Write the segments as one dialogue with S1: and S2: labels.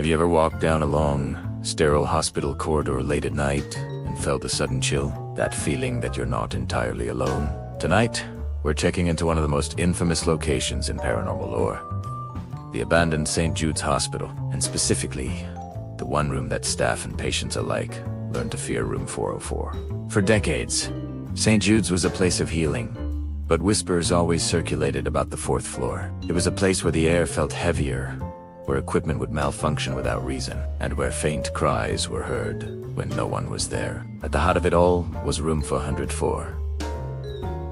S1: you ever walked down a long, sterile hospital corridor late at night and felt a sudden chill? That feeling that you're not entirely alone? Tonight, we're checking into one of the most infamous locations in paranormal lore. The abandoned St. Jude's Hospital, and specifically, the one room that staff and patients alike learned to fear, room 404. For decades, St. Jude's was a place of healing, but whispers always circulated about the fourth floor. It was a place where the air felt heavier, where equipment would malfunction without reason, and where faint cries were heard when no one was there. At the heart of it all was room 404.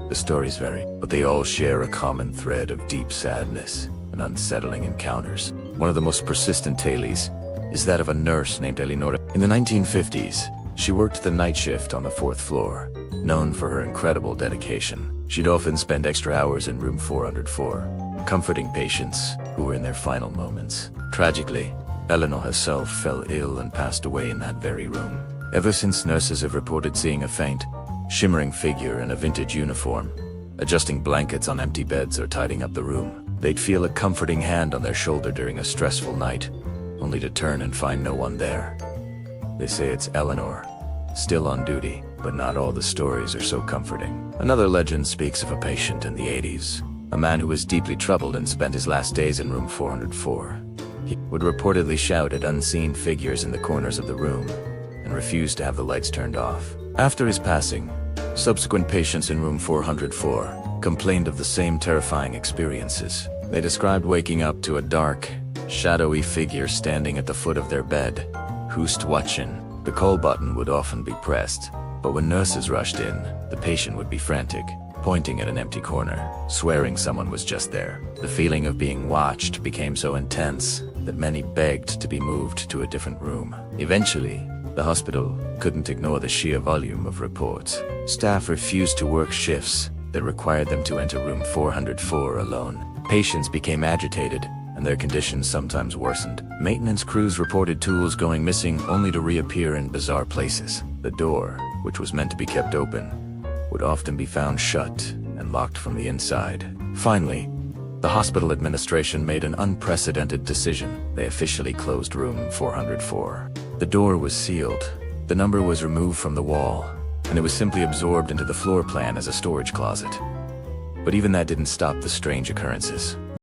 S1: The stories vary, but they all share a common thread of deep sadness and unsettling encounters. One of the most persistent tales is that of a nurse named Eleonora. In the 1950s, she worked the night shift on the fourth floor. Known for her incredible dedication, she'd often spend extra hours in room 404, comforting patients who were in their final moments. Tragically, Eleanor herself fell ill and passed away in that very room. Ever since, nurses have reported seeing a faint, shimmering figure in a vintage uniform, adjusting blankets on empty beds or tidying up the room. They'd feel a comforting hand on their shoulder during a stressful night, only to turn and find no one there. They say it's Eleanor, still on duty, but not all the stories are so comforting. Another legend speaks of a patient in the 80s, a man who was deeply troubled and spent his last days in room 404. He would reportedly shout at unseen figures in the corners of the room and refuse to have the lights turned off. After his passing, subsequent patients in room 404 complained of the same terrifying experiences. They described waking up to a dark, shadowy figure standing at the foot of their bed. "Who's watching?" The call button would often be pressed, but when nurses rushed in, the patient would be frantic, pointing at an empty corner, swearing someone was just there. The feeling of being watched became so intense that many begged to be moved to a different room. Eventually, the hospital couldn't ignore the sheer volume of reports. Staff refused to work shifts that required them to enter room 404 alone. Patients became agitated, and their conditions sometimes worsened. Maintenance crews reported tools going missing only to reappear in bizarre places. The door, which was meant to be kept open, would often be found shut and locked from the inside. Finally, the hospital administration made an unprecedented decision. They officially closed room 404. The door was sealed, the number was removed from the wall, and it was simply absorbed into the floor plan as a storage closet. But even that didn't stop the strange occurrences.